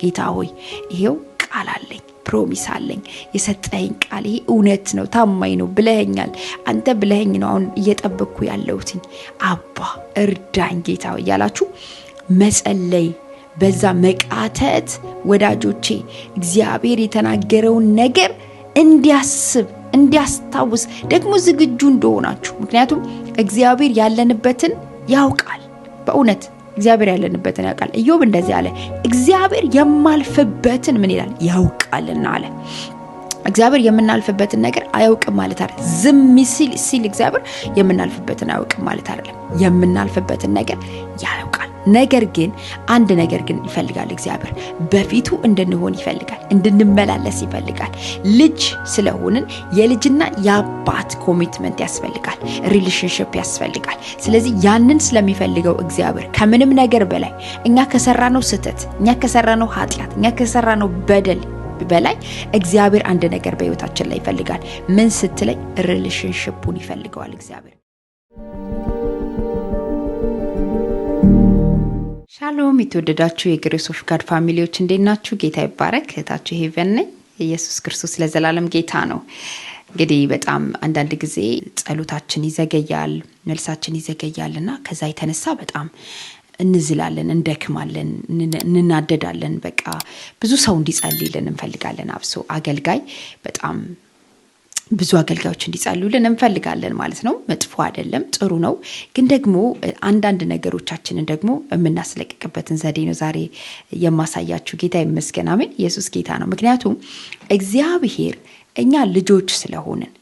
ጌታ ሆይ ይሄው ቃል አለኝ፣ ፕሮሚስ አለኝ፣ የሰጠኝ ቃል ይሄ እውነት ነው፣ ታማኝ ነው ብለኸኛል። አንተ ብለኸኝ ነው አሁን እየጠበቅኩ ያለሁትኝ። አባ እርዳኝ ጌታ ሆይ እያላችሁ መጸለይ፣ በዛ መቃተት ወዳጆቼ እግዚአብሔር የተናገረውን ነገር እንዲያስብ እንዲያስታውስ ደግሞ ዝግጁ እንደሆናችሁ። ምክንያቱም እግዚአብሔር ያለንበትን ያውቃል። በእውነት እግዚአብሔር ያለንበትን ያውቃል። ኢዮብ እንደዚህ አለ፣ እግዚአብሔር የማልፍበትን ምን ይላል ያውቃልና አለ። እግዚአብሔር የምናልፍበትን ነገር አያውቅም ማለት አይደለም። ዝም ሲል እግዚአብሔር የምናልፍበትን አያውቅም ማለት አይደለም። የምናልፍበትን ነገር ያውቃል። ነገር ግን አንድ ነገር ግን ይፈልጋል እግዚአብሔር፣ በፊቱ እንድንሆን ይፈልጋል፣ እንድንመላለስ ይፈልጋል። ልጅ ስለሆንን የልጅና የአባት ኮሚትመንት ያስፈልጋል፣ ሪሌሽንሺፕ ያስፈልጋል። ስለዚህ ያንን ስለሚፈልገው እግዚአብሔር ከምንም ነገር በላይ እኛ ከሰራነው ስህተት፣ እኛ ከሰራነው ኃጢአት፣ እኛ ከሰራነው በደል በላይ እግዚአብሔር አንድ ነገር በህይወታችን ላይ ይፈልጋል። ምን ስትለኝ ሪሌሽንሺፑን ይፈልገዋል እግዚአብሔር። ሻሎም የተወደዳችሁ የግሬስ ኦፍ ጋድ ፋሚሊዎች እንዴት ናችሁ? ጌታ ይባረክ። እህታችሁ ሄቨን ነኝ። ኢየሱስ ክርስቶስ ለዘላለም ጌታ ነው። እንግዲህ በጣም አንዳንድ ጊዜ ጸሎታችን ይዘገያል፣ መልሳችን ይዘገያልና ከዛ የተነሳ በጣም እንዝላለን፣ እንደክማለን፣ እንናደዳለን። በቃ ብዙ ሰው እንዲጸልይልን እንፈልጋለን። አብሶ አገልጋይ በጣም ብዙ አገልጋዮች እንዲጸልዩልን እንፈልጋለን ማለት ነው። መጥፎ አይደለም፣ ጥሩ ነው። ግን ደግሞ አንዳንድ ነገሮቻችንን ደግሞ የምናስለቅቅበትን ዘዴ ነው ዛሬ የማሳያችሁ። ጌታ ይመስገን፣ አሜን። ኢየሱስ ጌታ ነው። ምክንያቱም እግዚአብሔር እኛ ልጆች ስለሆንን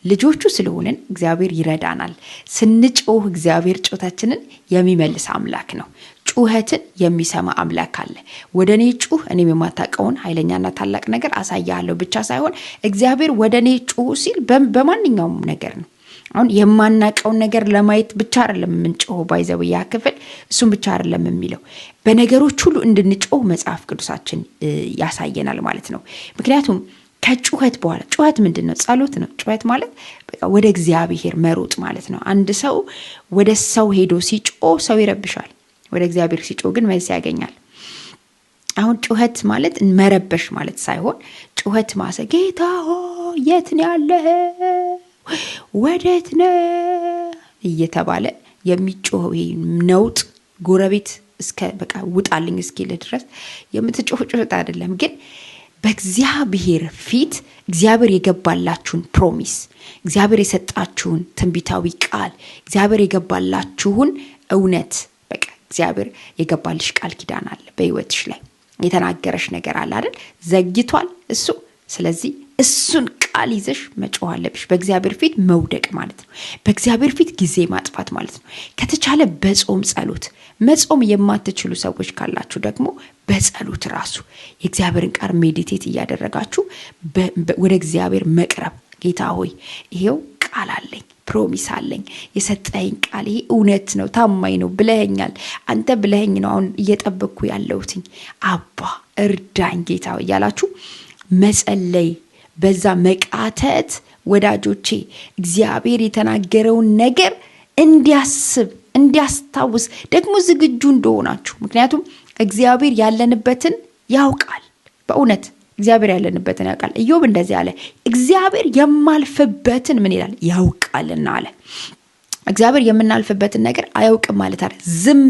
ልጆቹ ስለሆንን እግዚአብሔር ይረዳናል። ስንጮህ እግዚአብሔር ጮታችንን የሚመልስ አምላክ ነው። ጩኸትን የሚሰማ አምላክ አለ። ወደኔ ጩህ እኔም የማታውቀውን ኃይለኛና ታላቅ ነገር አሳያለሁ ብቻ ሳይሆን እግዚአብሔር ወደኔ ጩህ ሲል በማንኛውም ነገር ነው። አሁን የማናውቀውን ነገር ለማየት ብቻ አይደለም የምንጮህ። ባይዘው ያ ክፍል እሱም ብቻ አይደለም የሚለው፣ በነገሮች ሁሉ እንድንጮህ መጽሐፍ ቅዱሳችን ያሳየናል ማለት ነው። ምክንያቱም ከጩኸት በኋላ ጩኸት ምንድነው? ጸሎት ነው። ጩኸት ማለት ወደ እግዚአብሔር መሮጥ ማለት ነው። አንድ ሰው ወደ ሰው ሄዶ ሲጮህ ሰው ይረብሻል። ወደ እግዚአብሔር ሲጮህ ግን መልስ ያገኛል። አሁን ጩኸት ማለት መረበሽ ማለት ሳይሆን ጩኸት ማለት ጌታ ሆይ የት ነው ያለህ? ወዴት ነህ? እየተባለ የሚጮህ ነውጥ ጎረቤት እስከ በቃ ውጣልኝ እስኪል ድረስ የምትጮህ ጩኸት አይደለም። ግን በእግዚአብሔር ፊት እግዚአብሔር የገባላችሁን ፕሮሚስ፣ እግዚአብሔር የሰጣችሁን ትንቢታዊ ቃል፣ እግዚአብሔር የገባላችሁን እውነት፣ በቃ እግዚአብሔር የገባልሽ ቃል ኪዳን አለ በህይወትሽ ላይ የተናገረሽ ነገር አለ አይደል? ዘግይቷል እሱ። ስለዚህ እሱን ቃል ይዘሽ መጮህ አለብሽ። በእግዚአብሔር ፊት መውደቅ ማለት ነው። በእግዚአብሔር ፊት ጊዜ ማጥፋት ማለት ነው። ከተቻለ በጾም ጸሎት። መጾም የማትችሉ ሰዎች ካላችሁ ደግሞ በጸሎት ራሱ የእግዚአብሔርን ቃል ሜዲቴት እያደረጋችሁ ወደ እግዚአብሔር መቅረብ። ጌታ ሆይ ይሄው ቃል አለኝ፣ ፕሮሚስ አለኝ፣ የሰጠኝ ቃል ይሄ እውነት ነው፣ ታማኝ ነው ብለኸኛል። አንተ ብለኸኝ ነው አሁን እየጠበቅኩ ያለሁትኝ። አባ እርዳኝ ጌታ ሆይ እያላችሁ መጸለይ፣ በዛ መቃተት ወዳጆቼ እግዚአብሔር የተናገረውን ነገር እንዲያስብ እንዲያስታውስ ደግሞ ዝግጁ እንደሆናችሁ። ምክንያቱም እግዚአብሔር ያለንበትን ያውቃል። በእውነት እግዚአብሔር ያለንበትን ያውቃል። ኢዮብ እንደዚህ አለ፣ እግዚአብሔር የማልፍበትን ምን ይላል ያውቃልና አለ። እግዚአብሔር የምናልፍበትን ነገር አያውቅም ማለት አይደለም። ዝም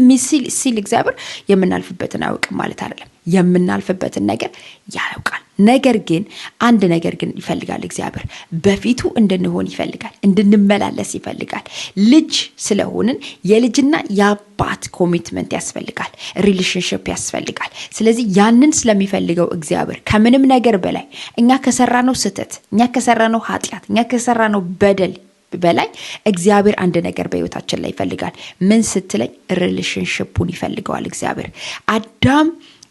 ሲል እግዚአብሔር የምናልፍበትን አያውቅም ማለት አይደለም። የምናልፍበትን ነገር ያውቃል። ነገር ግን አንድ ነገር ግን ይፈልጋል እግዚአብሔር፣ በፊቱ እንድንሆን ይፈልጋል፣ እንድንመላለስ ይፈልጋል። ልጅ ስለሆንን የልጅና የአባት ኮሚትመንት ያስፈልጋል፣ ሪሌሽንሺፕ ያስፈልጋል። ስለዚህ ያንን ስለሚፈልገው እግዚአብሔር ከምንም ነገር በላይ እኛ ከሰራነው ስህተት፣ እኛ ከሰራነው ኃጢአት፣ እኛ ከሰራነው በደል በላይ እግዚአብሔር አንድ ነገር በህይወታችን ላይ ይፈልጋል። ምን ስትለኝ ሪሌሽንሺፑን ይፈልገዋል እግዚአብሔር። አዳም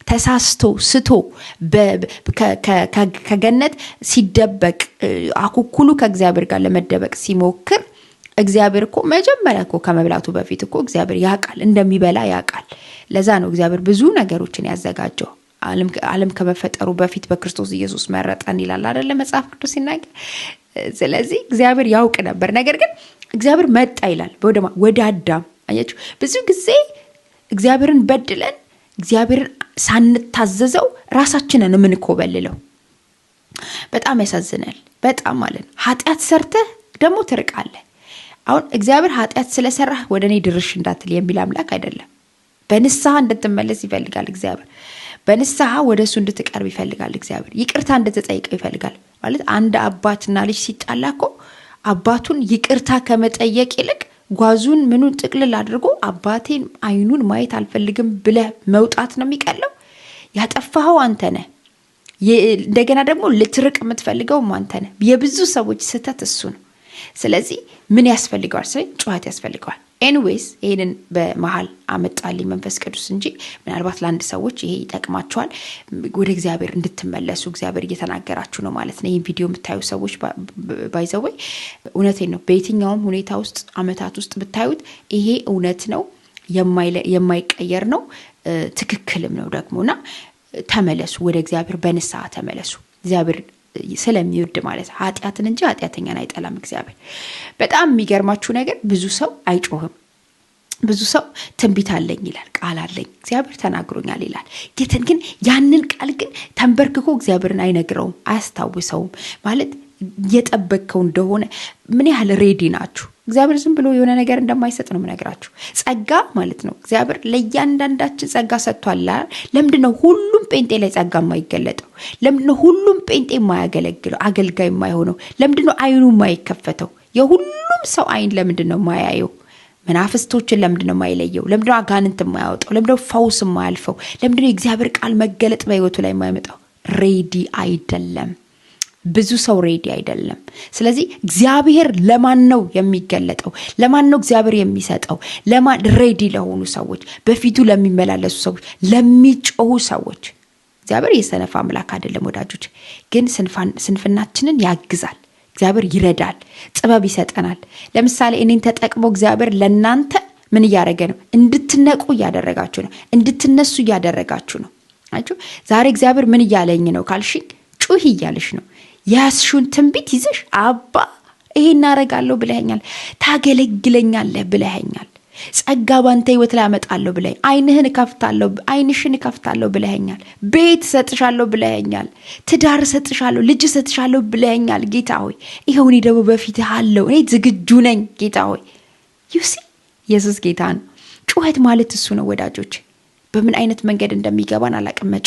ተሳስቶ ስቶ ከገነት ሲደበቅ አኩኩሉ ከእግዚአብሔር ጋር ለመደበቅ ሲሞክር እግዚአብሔር እኮ መጀመሪያ እኮ ከመብላቱ በፊት እኮ እግዚአብሔር ያውቃል፣ እንደሚበላ ያውቃል። ለዛ ነው እግዚአብሔር ብዙ ነገሮችን ያዘጋጀው። ዓለም ከመፈጠሩ በፊት በክርስቶስ ኢየሱስ መረጠን ይላል አይደል መጽሐፍ ቅዱስ ሲናገር። ስለዚህ እግዚአብሔር ያውቅ ነበር። ነገር ግን እግዚአብሔር መጣ ይላል ወደ አዳም። አያችሁ፣ ብዙ ጊዜ እግዚአብሔርን በድለን እግዚአብሔርን ሳንታዘዘው ራሳችንን የምንኮበልለው በጣም ያሳዝናል። በጣም ማለት ነው። ኃጢአት ሰርተህ ደግሞ ትርቃለህ። አሁን እግዚአብሔር ኃጢአት ስለሰራህ ወደ እኔ ድርሽ እንዳትል የሚል አምላክ አይደለም። በንስሐ እንድትመለስ ይፈልጋል እግዚአብሔር። በንስሐ ወደ እሱ እንድትቀርብ ይፈልጋል እግዚአብሔር። ይቅርታ እንድትጠይቀው ይፈልጋል። ማለት አንድ አባትና ልጅ ሲጣላ እኮ አባቱን ይቅርታ ከመጠየቅ ይልቅ ጓዙን ምኑን ጥቅልል አድርጎ አባቴን አይኑን ማየት አልፈልግም ብለህ መውጣት ነው የሚቀለው። ያጠፋኸው አንተ ነህ። እንደገና ደግሞ ልትርቅ የምትፈልገው አንተ ነህ። የብዙ ሰዎች ስህተት እሱ ነው። ስለዚህ ምን ያስፈልገዋል? ጩኸት ያስፈልገዋል። ኤኒዌይስ ይሄንን በመሃል አመጣልኝ መንፈስ ቅዱስ እንጂ ምናልባት ለአንድ ሰዎች ይሄ ይጠቅማቸዋል። ወደ እግዚአብሔር እንድትመለሱ እግዚአብሔር እየተናገራችሁ ነው ማለት ነው። ይህን ቪዲዮ የምታዩ ሰዎች ባይዘወይ እውነቴን ነው። በየትኛውም ሁኔታ ውስጥ አመታት ውስጥ ብታዩት ይሄ እውነት ነው፣ የማይቀየር ነው፣ ትክክልም ነው ደግሞና ተመለሱ፣ ወደ እግዚአብሔር በንስሐ ተመለሱ። እግዚአብሔር ስለሚወድ ማለት ኃጢአትን እንጂ ኃጢአተኛን አይጠላም እግዚአብሔር። በጣም የሚገርማችሁ ነገር ብዙ ሰው አይጮህም። ብዙ ሰው ትንቢት አለኝ ይላል፣ ቃል አለኝ እግዚአብሔር ተናግሮኛል ይላል። ግን ያንን ቃል ግን ተንበርክኮ እግዚአብሔርን አይነግረውም፣ አያስታውሰውም። ማለት እየጠበቅከው እንደሆነ ምን ያህል ሬዲ ናችሁ? እግዚአብሔር ዝም ብሎ የሆነ ነገር እንደማይሰጥ ነው የምነግራችሁ። ጸጋ ማለት ነው እግዚአብሔር ለእያንዳንዳችን ጸጋ ሰጥቷል። ለምንድነው ሁሉም ጴንጤ ላይ ጸጋ የማይገለጠው? ለምንድነው ሁሉም ጴንጤ የማያገለግለው አገልጋይ የማይሆነው? ለምንድነው አይኑ የማይከፈተው? የሁሉም ሰው አይን ለምንድነው የማያየው? መናፍስቶችን ለምንድነው የማይለየው? ለምንድነው አጋንንት የማያወጣው? ለምንድነው ፈውስ የማያልፈው? ለምንድነው የእግዚአብሔር ቃል መገለጥ በህይወቱ ላይ የማይመጣው? ሬዲ አይደለም። ብዙ ሰው ሬዲ አይደለም። ስለዚህ እግዚአብሔር ለማን ነው የሚገለጠው? ለማን ነው እግዚአብሔር የሚሰጠው? ለማን? ሬዲ ለሆኑ ሰዎች፣ በፊቱ ለሚመላለሱ ሰዎች፣ ለሚጮሁ ሰዎች። እግዚአብሔር የሰነፍ አምላክ አይደለም ወዳጆች። ግን ስንፍናችንን ያግዛል እግዚአብሔር፣ ይረዳል፣ ጥበብ ይሰጠናል። ለምሳሌ እኔን ተጠቅሞ እግዚአብሔር ለናንተ ምን እያደረገ ነው? እንድትነቁ እያደረጋችሁ ነው። እንድትነሱ እያደረጋችሁ ነው። አችሁ ዛሬ እግዚአብሔር ምን እያለኝ ነው ካልሽኝ፣ ጩሂ እያለሽ ነው። ያስሹን ትንቢት ይዘሽ አባ ይሄን እናረጋለሁ ብለኸኛል፣ ታገለግለኛለህ ብለኸኛል፣ ጸጋ ባንተ ህይወት ላይ አመጣለሁ ብለኸኝ፣ አይንሽን እከፍታለሁ ብለኸኛል፣ ቤት ሰጥሻለሁ ብለኸኛል፣ ትዳር ሰጥሻለሁ፣ ልጅ ሰጥሻለሁ ብለኸኛል። ጌታ ሆይ ይሄው እኔ ደግሞ በፊትህ አለሁ፣ እኔ ዝግጁ ነኝ ጌታ ሆይ። ዩሲ ኢየሱስ ጌታ ነው። ጩኸት ማለት እሱ ነው ወዳጆች። በምን አይነት መንገድ እንደሚገባን አላቀመጩ።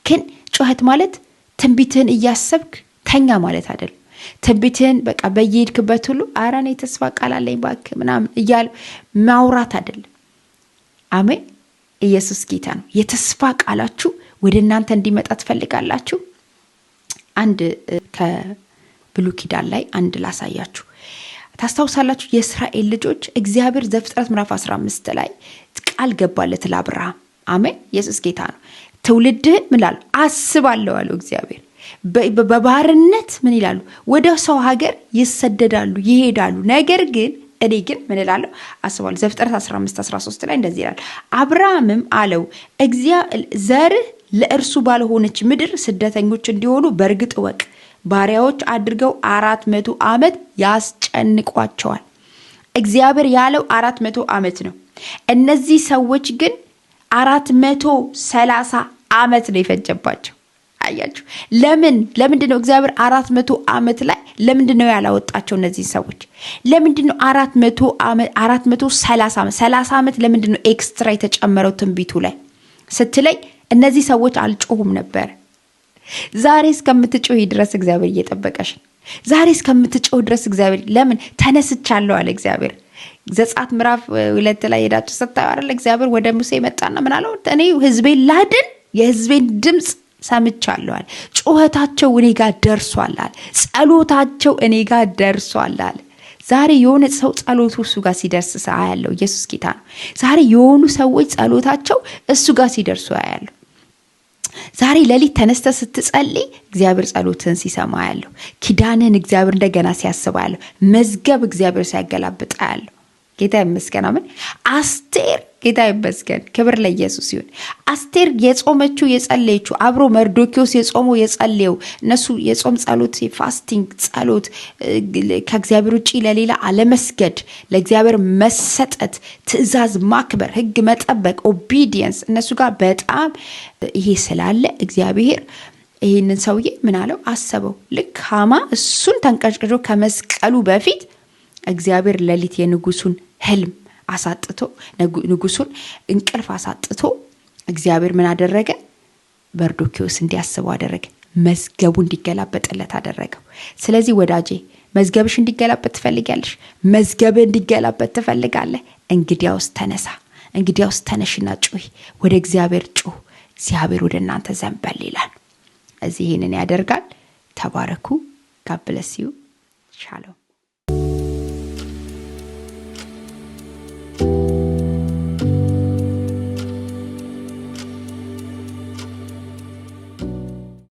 ግን ጩኸት ማለት ትንቢትህን እያሰብክ ተኛ ማለት አይደለም። ትንቢትህን በቃ በየሄድክበት ሁሉ ኧረ እኔ ተስፋ ቃል አለኝ እባክህ ምናምን እያለ ማውራት አይደለም። አሜን። ኢየሱስ ጌታ ነው። የተስፋ ቃላችሁ ወደ እናንተ እንዲመጣ ትፈልጋላችሁ? አንድ ከብሉይ ኪዳን ላይ አንድ ላሳያችሁ። ታስታውሳላችሁ? የእስራኤል ልጆች እግዚአብሔር ዘፍጥረት ምዕራፍ 15 ላይ ቃል ገባለት ለአብርሃም። አሜን። ኢየሱስ ጌታ ነው። ትውልድህን ምን ላሉ አስባለሁ አለው እግዚአብሔር። በባርነት ምን ይላሉ? ወደ ሰው ሀገር ይሰደዳሉ፣ ይሄዳሉ። ነገር ግን እኔ ግን ምን እላለሁ አስባለሁ። ዘፍጥረት 15:13 ላይ እንደዚህ ይላል። አብርሃምም አለው ዘርህ ለእርሱ ባልሆነች ምድር ስደተኞች እንዲሆኑ በእርግጥ እወቅ፣ ባሪያዎች አድርገው 400 ዓመት ያስጨንቋቸዋል። እግዚአብሔር ያለው 400 ዓመት ነው። እነዚህ ሰዎች ግን 430 ዓመት ነው የፈጀባቸው። አያችሁ? ለምንድነው እግዚአብሔር 400 ዓመት ላይ ለምንድነው ያላወጣቸው እነዚህ ሰዎች? ለምንድነው 430 ዓመት ለምንድነው ኤክስትራ የተጨመረው ትንቢቱ ላይ ስትለይ፣ እነዚህ ሰዎች አልጮሁም ነበር። ዛሬ እስከምትጮህ ድረስ እግዚአብሔር እየጠበቀሽ ነው። ዛሬ እስከምትጮህ ድረስ እግዚአብሔር ለምን ተነስቻለሁ አለ እግዚአብሔር። ዘጸአት ምዕራፍ 2 ላይ ሄዳችሁ ስታዩ አይደል እግዚአብሔር ወደ ሙሴ መጣና ምን አለው? እኔ ህዝቤን ላድን የህዝቤን ድምጽ ሰምቻለሁ አለ። ጩኸታቸው እኔ ጋር ደርሷል አለ። ጸሎታቸው እኔ ጋር ደርሷል አለ። ዛሬ የሆነ ሰው ጸሎቱ እሱ ጋር ሲደርስ አያለሁ። ኢየሱስ ጌታ ነው። ዛሬ የሆኑ ሰዎች ጸሎታቸው እሱ ጋር ሲደርሱ አያለሁ። ዛሬ ሌሊት ተነስተ ስትጸልይ እግዚአብሔር ጸሎትን ሲሰማ አያለሁ። ኪዳንን እግዚአብሔር እንደገና ሲያስብ አያለሁ። መዝገብ እግዚአብሔር ሲያገላብጥ አያለሁ። ጌታ ይመስገን። አሜን። አስቴር ጌታ ይመስገን። ክብር ለኢየሱስ ይሁን። አስቴር የጾመችው የጸለየችው አብሮ መርዶኪዎስ የጾመው የጸለየው እነሱ የጾም ጸሎት የፋስቲንግ ጸሎት ከእግዚአብሔር ውጪ ለሌላ አለመስገድ፣ ለእግዚአብሔር መሰጠት፣ ትእዛዝ ማክበር፣ ህግ መጠበቅ፣ ኦቢዲየንስ እነሱ ጋር በጣም ይሄ ስላለ እግዚአብሔር ይህንን ሰውዬ ምን አለው አሰበው። ልክ ሃማ እሱን ተንቀጭቅጆ ከመስቀሉ በፊት እግዚአብሔር ሌሊት የንጉሱን ህልም አሳጥቶ ንጉሱን እንቅልፍ አሳጥቶ እግዚአብሔር ምን አደረገ? መርዶኪዎስ እንዲያስበው አደረገ። መዝገቡ እንዲገላበጥለት አደረገው። ስለዚህ ወዳጄ መዝገብሽ እንዲገላበጥ ትፈልጊያለሽ? መዝገብ እንዲገላበጥ ትፈልጋለህ? እንግዲያውስ ተነሳ፣ እንግዲያውስ ተነሽና ጩህ፣ ወደ እግዚአብሔር ጩህ፣ እግዚአብሔር ወደ እናንተ ዘንበል ይላል። እዚህ ይህንን ያደርጋል። ተባረኩ። ጋድ ብለስ ዩ። ሻሎም